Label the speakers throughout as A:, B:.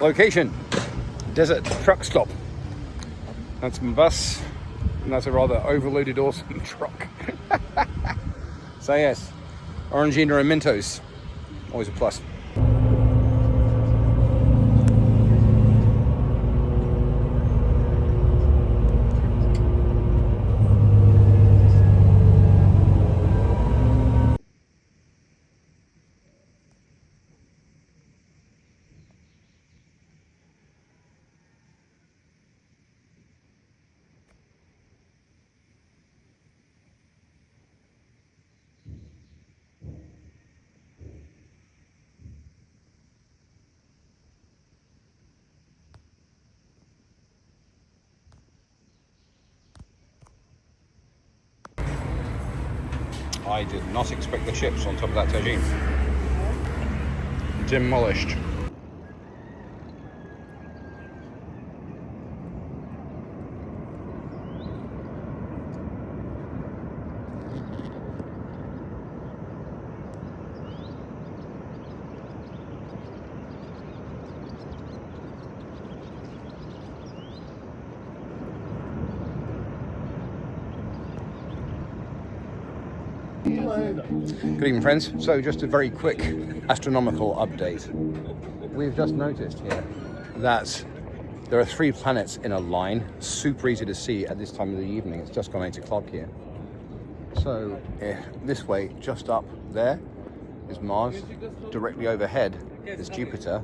A: Location, desert truck stop. That's my bus, and that's a rather overloaded awesome truck. So yes, Orangina and Mentos, always a plus. I did not expect the chips on top of that tagine. Demolished. Good evening, friends. So just a very quick astronomical update. We've just noticed here that there are 3 planets in a line, super easy to see at this time of the evening. It's just gone 8 o'clock here. So this way, just up there is Mars, directly overhead is Jupiter,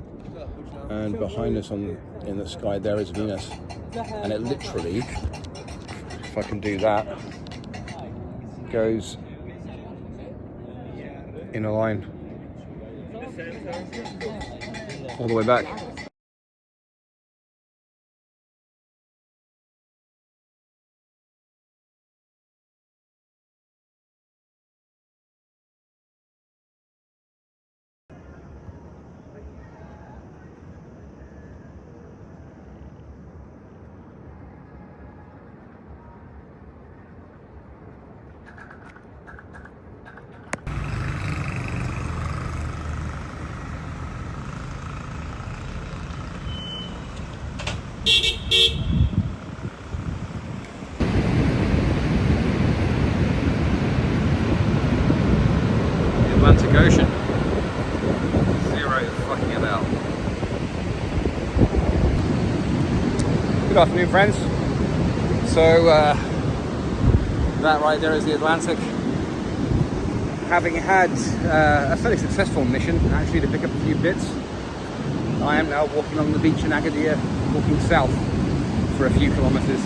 A: and behind us in the sky there is Venus. And it literally, if I can do that, goes in a line all the way back. Atlantic Ocean. Zero fucking about. Good afternoon, friends. So that right there is the Atlantic. Having had a fairly successful mission actually to pick up a few bits, I am now walking on the beach in Agadir, walking south for a few kilometers.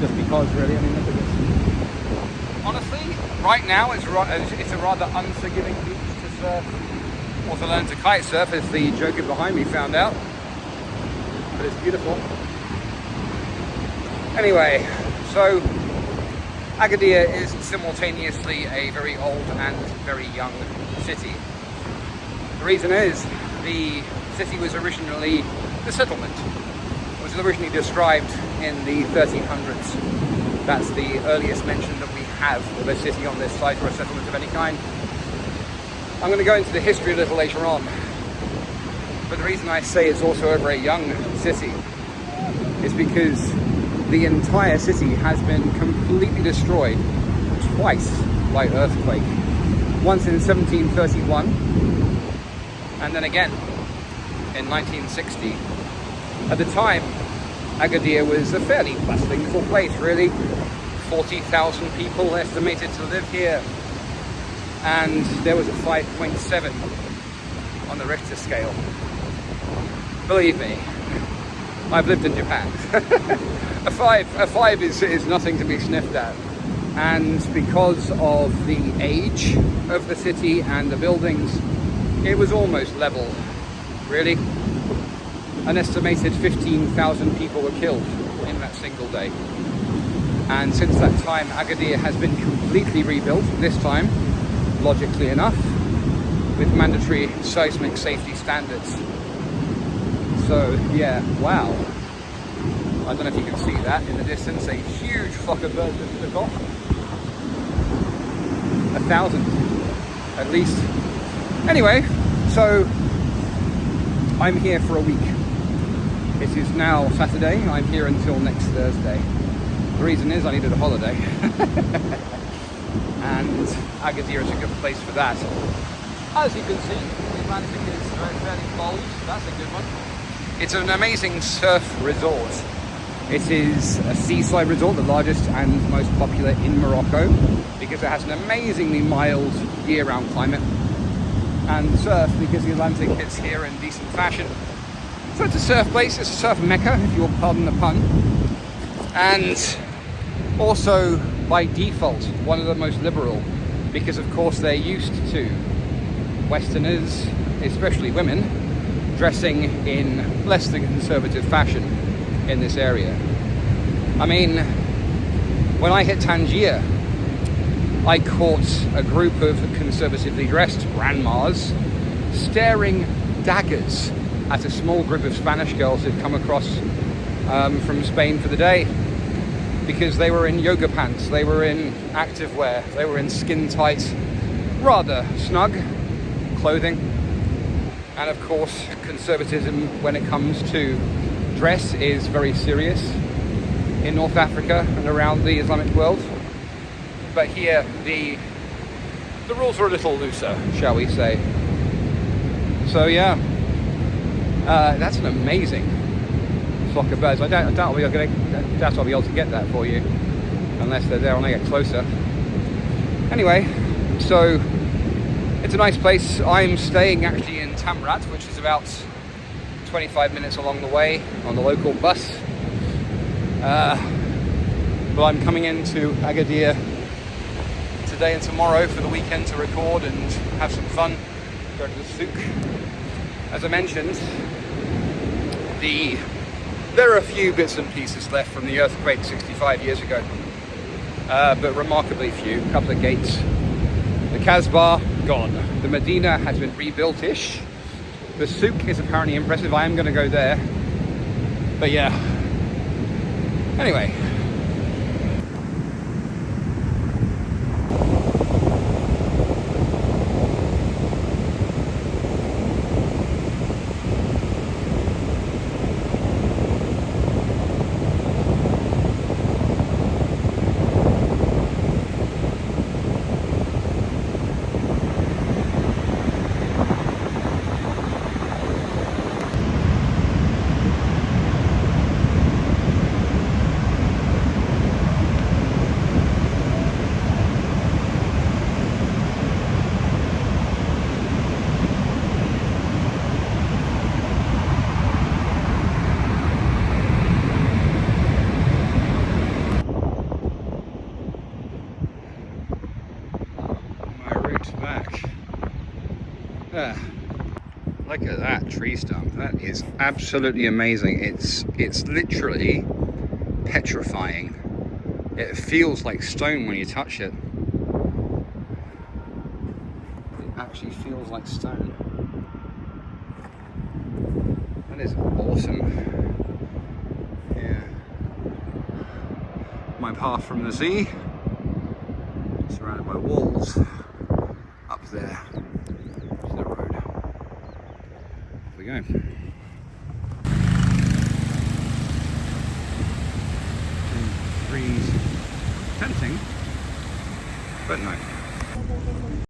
A: Just because, really, I mean, look at this. Honestly, right now it's a rather unforgiving beach to surf, or to learn to kite surf, as the joker behind me found out. But it's beautiful. Anyway, so Agadir is simultaneously a very old and very young city. The reason is, the city was originally, the settlement was originally described in the 1300s. That's the earliest mention that we have of a city on this site, or a settlement of any kind. I'm going to go into the history a little later on, but the reason I say it's also a very young city is because the entire city has been completely destroyed twice by earthquake. Once in 1731, and then again in 1960. At the time, Agadir was a fairly bustling little place, really. 40,000 people estimated to live here, and there was a 5.7 on the Richter scale. Believe me, I've lived in Japan. A five is nothing to be sniffed at, and because of the age of the city and the buildings, it was almost level, really. An estimated 15,000 people were killed in that single day. And since that time, Agadir has been completely rebuilt, this time, logically enough, with mandatory seismic safety standards. So, yeah, wow. I don't know if you can see that in the distance, a huge flock of birds that took off. 1,000, at least. Anyway, so I'm here for a week. It is now Saturday. I'm here until next Thursday. The reason is I needed a holiday. And Agadir is a good place for that. As you can see, the Atlantic is fairly bold. That's a good one. It's an amazing surf resort. It is a seaside resort, the largest and most popular in Morocco, because it has an amazingly mild year-round climate. And surf, because the Atlantic hits here in decent fashion. So it's a surf place, it's a surf mecca, if you'll pardon the pun. And also, by default, one of the most liberal, because of course they're used to Westerners, especially women, dressing in less than conservative fashion in this area. I mean, when I hit Tangier, I caught a group of conservatively dressed grandmas staring daggers at a small group of Spanish girls who'd come across from Spain for the day, because they were in yoga pants, they were in activewear, they were in skin-tight, rather snug clothing. And of course, conservatism when it comes to dress is very serious in North Africa and around the Islamic world. But here, the rules are a little looser, shall we say. So yeah, that's an amazing flock of birds. I doubt I'll be able to get that for you, unless they're there when I get closer. Anyway, so it's a nice place. I'm staying actually in Tamrat, which is about 25 minutes along the way on the local bus. But I'm coming into Agadir today and tomorrow for the weekend to record and have some fun, go to the souk. As I mentioned, there are a few bits and pieces left from the earthquake 65 years ago, but remarkably few. A couple of gates. The Kasbah, gone. The Medina has been rebuilt-ish. The souk is apparently impressive. I am going to go there. But yeah. Anyway. Back. Look at that tree stump. That is absolutely amazing. It's literally petrifying. It feels like stone when you touch it. It actually feels like stone. That is awesome. Yeah. My path from the sea, surrounded by walls. Up there to the road. Off we go. Trees, tempting, but no.